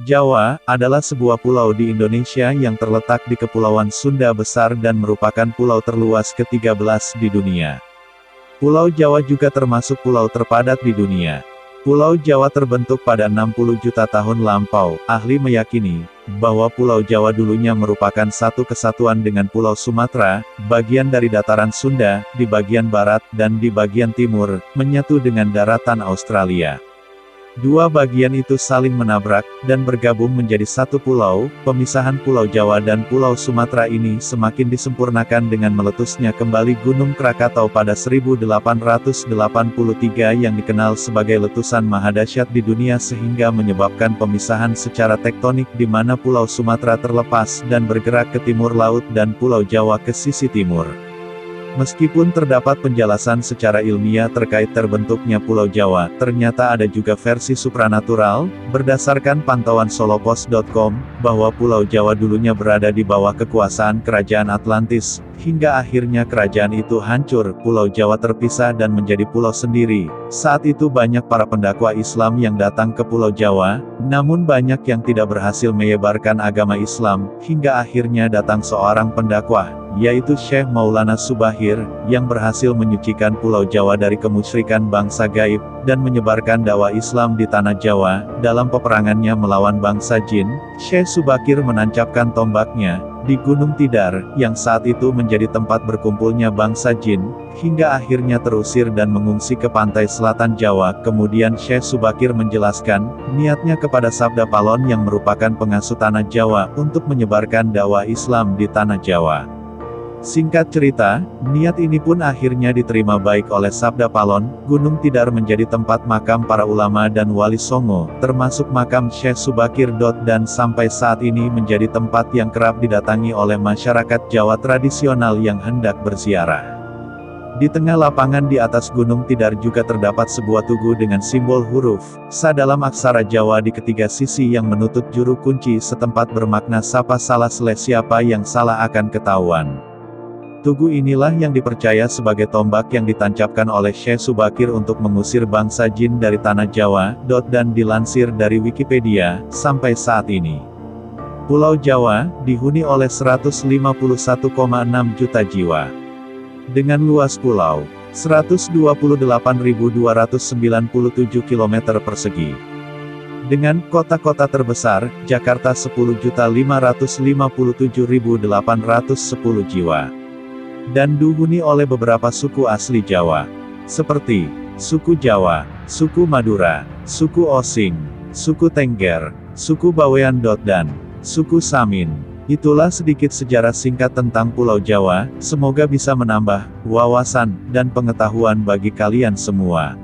Jawa, adalah sebuah pulau di Indonesia yang terletak di Kepulauan Sunda Besar dan merupakan pulau terluas ke-13 di dunia. Pulau Jawa juga termasuk pulau terpadat di dunia. Pulau Jawa terbentuk pada 60 juta tahun lampau. Ahli meyakini bahwa Pulau Jawa dulunya merupakan satu kesatuan dengan Pulau Sumatera, bagian dari dataran Sunda, di bagian barat, dan di bagian timur, menyatu dengan daratan Australia. Dua bagian itu saling menabrak, dan bergabung menjadi satu pulau. Pemisahan Pulau Jawa dan Pulau Sumatera ini semakin disempurnakan dengan meletusnya kembali Gunung Krakatau pada 1883 yang dikenal sebagai letusan mahadahsyat di dunia sehingga menyebabkan pemisahan secara tektonik di mana Pulau Sumatera terlepas dan bergerak ke timur laut dan Pulau Jawa ke sisi timur. Meskipun terdapat penjelasan secara ilmiah terkait terbentuknya Pulau Jawa, ternyata ada juga versi supranatural, berdasarkan pantauan solopos.com, bahwa Pulau Jawa dulunya berada di bawah kekuasaan Kerajaan Atlantis, hingga akhirnya kerajaan itu hancur, Pulau Jawa terpisah dan menjadi pulau sendiri. Saat itu banyak para pendakwa Islam yang datang ke Pulau Jawa, namun banyak yang tidak berhasil menyebarkan agama Islam, hingga akhirnya datang seorang pendakwah, yaitu Syekh Maulana Subahir, yang berhasil menyucikan Pulau Jawa dari kemusyrikan bangsa gaib, dan menyebarkan dakwah Islam di tanah Jawa. Dalam peperangannya melawan bangsa jin, Syekh Subakir menancapkan tombaknya di Gunung Tidar, yang saat itu menjadi tempat berkumpulnya bangsa jin, hingga akhirnya terusir dan mengungsi ke pantai selatan Jawa. Kemudian Syekh Subakir menjelaskan niatnya kepada Sabda Palon yang merupakan pengasuh tanah Jawa, untuk menyebarkan dakwah Islam di tanah Jawa. Singkat cerita, niat ini pun akhirnya diterima baik oleh Sabda Palon. Gunung Tidar menjadi tempat makam para ulama dan wali songo, termasuk makam Syekh Subakir. Dan sampai saat ini menjadi tempat yang kerap didatangi oleh masyarakat Jawa tradisional yang hendak berziarah. Di tengah lapangan di atas Gunung Tidar juga terdapat sebuah tugu dengan simbol huruf Sa dalam aksara Jawa di ketiga sisi yang menutup juru kunci setempat bermakna siapa salah siapa yang salah akan ketahuan. Tugu inilah yang dipercaya sebagai tombak yang ditancapkan oleh Syekh Subakir untuk mengusir bangsa jin dari tanah Jawa. Dan dilansir dari Wikipedia, sampai saat ini, Pulau Jawa dihuni oleh 151,6 juta jiwa. Dengan luas pulau 128.297 km persegi. Dengan kota-kota terbesar, Jakarta 10.557.810 jiwa. Dan dihuni oleh beberapa suku asli Jawa, seperti suku Jawa, suku Madura, suku Osing, suku Tengger, suku Bawean. Dan suku Samin. Itulah sedikit sejarah singkat tentang Pulau Jawa, semoga bisa menambah wawasan dan pengetahuan bagi kalian semua.